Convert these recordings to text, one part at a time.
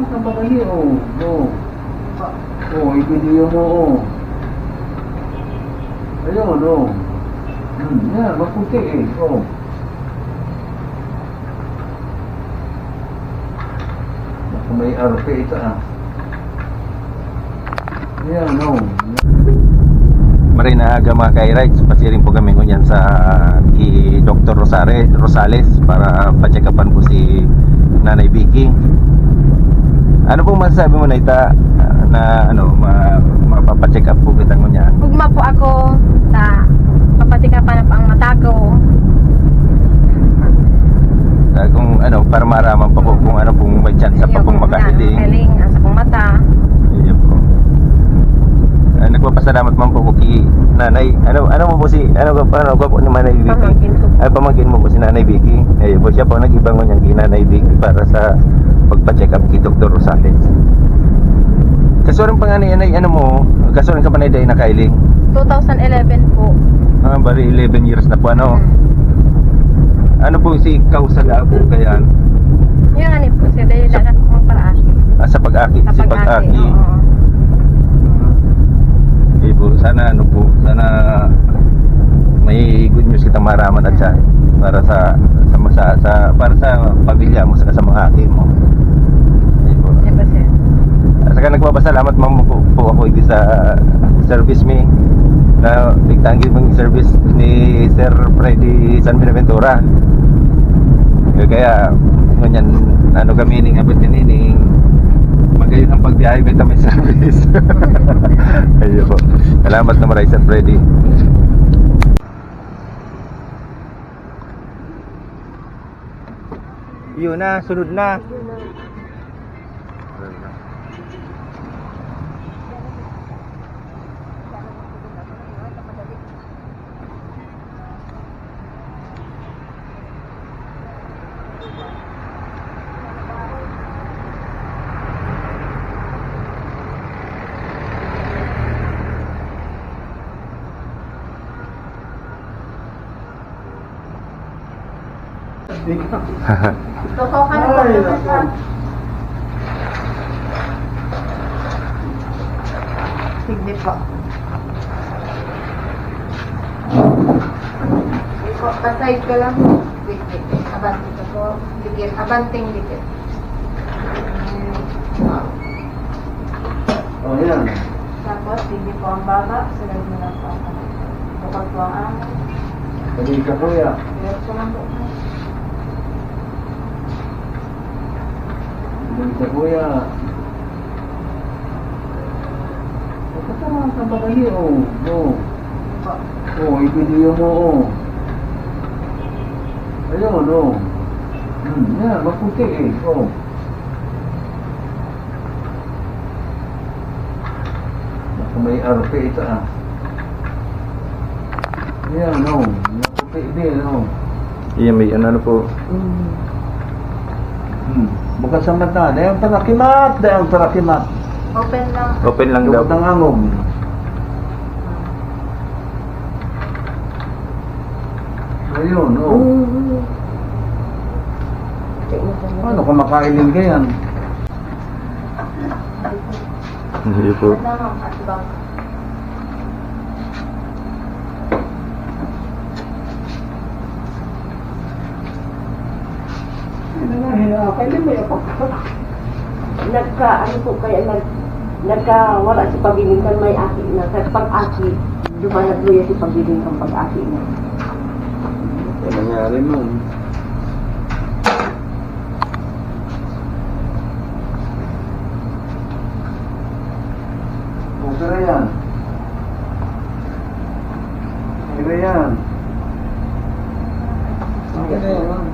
sa bagay, oh. Oh. Oh, i-video mo, oh. Ayun, oh. Yan, maputi eh, oh. Baka may RP ito, ah. Yan, oh. Maray na aga mga ka-rights, pasirin po kami ngunyan sa Dr. Rosales para pa-check upan po si Nanay Vicky. Ano pong masasabi mo na ita na ano mapapacheck up po kita ngunyan? Ugma po ako sa papacheck upan na pang mata ko. Kung ano para maraman pa po kung ano pong may chance pa pong makahiling. Makahiling sa pong mata. Iyo po. Nagpapasalamat man po ko kay Nanay. Ano mo po si ano ko ni Nanay Vicky? Pamangkin ko. Ay pamangkin mo po si Nanay Vicky. Ayun po siya po nag-ibang ngunyan kay Nanay Vicky para sa pagpa-check up kay Dr. Rosales. Kasuran pa nga ni ano mo, kasuran ka pa na day nakailing? 2011 po. Bali 11 years na po ano. Ano po si kausala po kaya? Yung ano po siya dahil lahat po magparaaki. Sa pag-aki, si pag-aki. Oo. Po, sana ano po, sana may good news kita maraman at siya para para sa pamilya mo sa mga aki mo. Po. Diba siya? Saka nagpapasalamat po ako sa service me na tigtanggi mong service ni Sir Freddy San Benaventura. Kaya ngunyan ano kami ning abot nining magayon ang pagbiyahe beta may service. Ayun po. Salamat na maray Sir Freddy. Yun na, sunod na. Totoo ka na po. Sige po. Pasay ka lang. Wait. Abanting ka po. Dikit. Abanting dikit. Oh, yan. Tapos, sige po ang baba. Sunod mo lang po. Bukod po ang angin. Pwede ka po, ya. Diretso lang po. Pwede ka po, ya. Sa bagay, oh. Oh. Oh, i-video mo, oh. Ayun, oh. Yan, maputi eh, oh. Baka may RP ito, ah. Yan, oh. Maputi din, oh. Iyan may ano po. Bukan sa mata, dayang tarakimat. Open lang. Open lang daw. Lubot ng angog. Ayun, oh. Paano kung makailing ka yan? Hindi po. Nagkawala si pagbilingan may aki na sa pag-aki dumanagluya si pagbilingan pag-aki na Ano nangyari nun? Sira yan. Sira yan. Okay na yan, ma'am.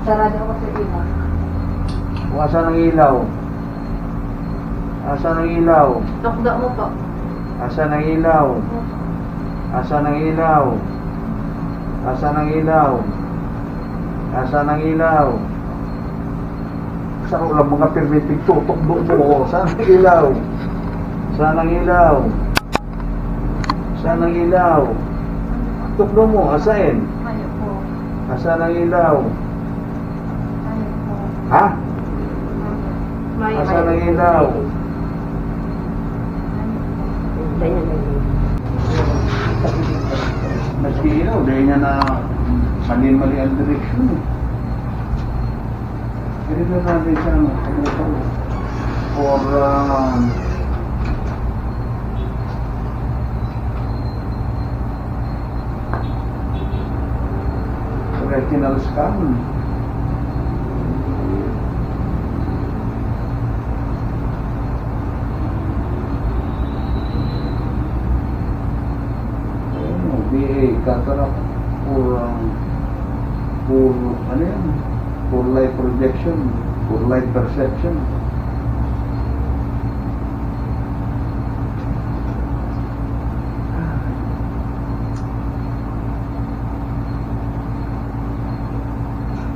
Sarado ako sa ilaw. Asan ang ilaw? Asan ang ilaw? Tukdo mo po. Asan ang ilaw? Asan ang ilaw? Asan ang ilaw? Asan ang ilaw? Saan ulang mga permiting tutok doon po? Saan ang ilaw? Saan ang ilaw? Saan ang ilaw? tuklo mo, asain? Ano po? Asa ng ilaw? Ano po? Ha? May Asa ng ilaw? Ganyan lang yun. Maski ilaw, dahil niya na mali-mali ang direksyon. Ganito natin siya kamutang for retinal scan. BA, cataract for ano yan? For light projection, for light perception.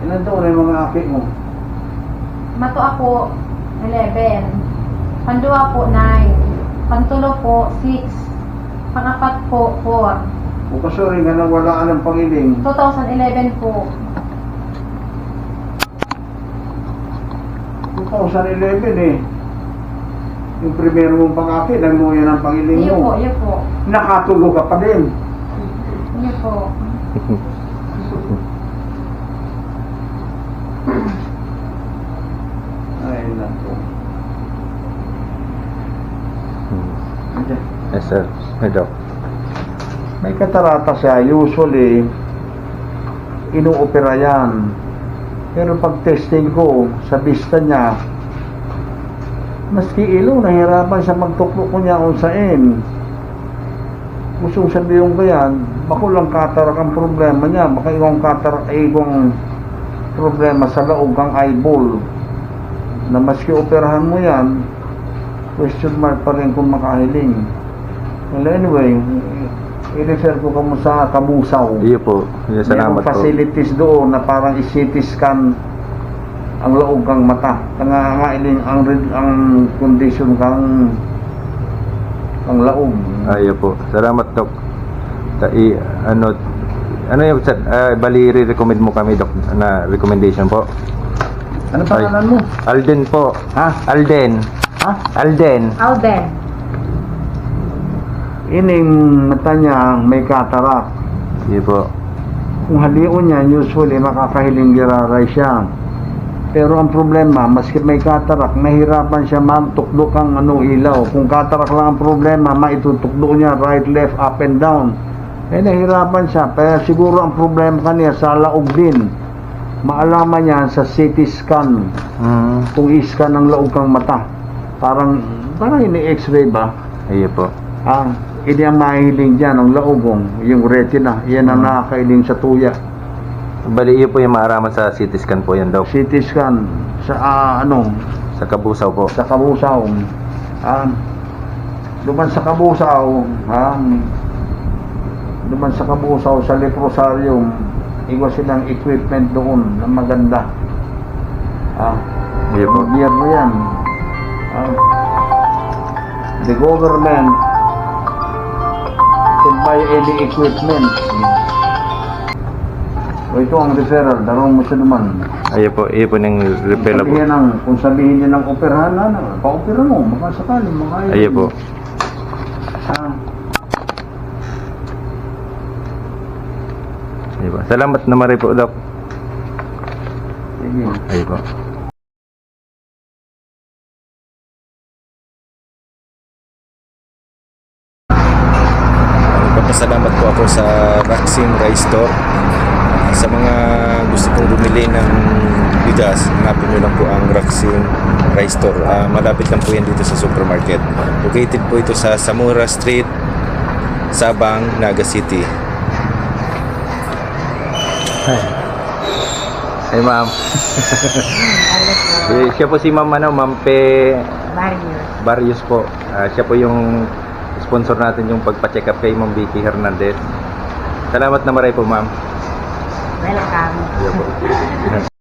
Ilan taon na yung mga aki mo? Mato ako 11. Pandua po 9. Pantulo po 6. Pangapat po 4. O kasuri nga nawalaan ng pangiling. 2011 po. 2011 eh. Yung primero mong pangaki, nagmuya ng pangiling Iyo po, mo. iyo po. Nakatulog ka pa din. Iyo po. Ay, nako. Yes, sir. Hey, Doc. May katarata siya, usually, inuopera yan. Pero pag testing ko, sa vista niya, maski ilo, nahirapan siya magtuklo ko niya kung saan. Gusto sabihin ko yan, baka lang katarak ang problema niya, baka ibang katarak ay ibang problema sa laog ang eyeball. Na maski operahan mo yan, question mark pa rin kung makahiling. Well, anyway, i-refer ko mo sa Kabusaw. Iyo po. Yes, salamat Mayroong po. facilities doon na parang i-CT scan ang laog kang mata. Nangangailing ang condition kang ang laog. Ayo po. Salamat, Doc. Ano yung sir, bali recommend mo kami, Doc, na recommendation po? Ano pangalan mo? Alden po. Ha? Alden. Ha? Alden. Alden. Ining mata niya may cataract. Iyo po. Kung halion niya, usually makakahiling giraray siya. Pero ang problema, maski may cataract, nahirapan siya magtukdo kang ilaw. Kung cataract lang ang problema, maitutukdo niya right, left, up and down. Eh nahirapan siya. Kaya siguro ang problema kaniya sa laog din. Maalaman niya sa CT scan. Kung i-scan ang laog kang mata. Parang ini-x-ray ba? Iyo po. Hindi ang mahihiling dyan, ang laogong, yung retina, yan ang nakakailing sa tuya. Bali, iyo po yung maaraman sa CT scan po yan, Doc. CT scan, sa Sa Kabusaw po. sa Kabusaw. Duman sa Kabusaw, duman sa Kabusaw, sa leprosarium, iwa silang equipment doon na maganda. Iyo po. Gobyerno yan. The government can buy any equipment. O ito ang referral, darong mo siya naman. Iyo po ng repair po. Kung sabihin niya ng operahan na, pa-opera mo, makasakali, makaya. Iyo po. Iyo po. Salamat na mari po, Doc. Sige. Iyo po. Nagpapasalamat po ako sa Raksin Rice Store. Sa mga gusto pong bumili ng bigas, hanapin nyo lang po ang Raksin Rice Store. Malapit lang po yan dito sa supermarket. Located po ito sa Samura Street, Sabang, Naga City. Hey, ma'am. Siya po si ma'am, Ma'am Barrios po. Siya po yung sponsor natin yung pagpa-check up kay Ma'am Vicky Hernandez. Salamat na maray po, ma'am. Welcome. Iya po.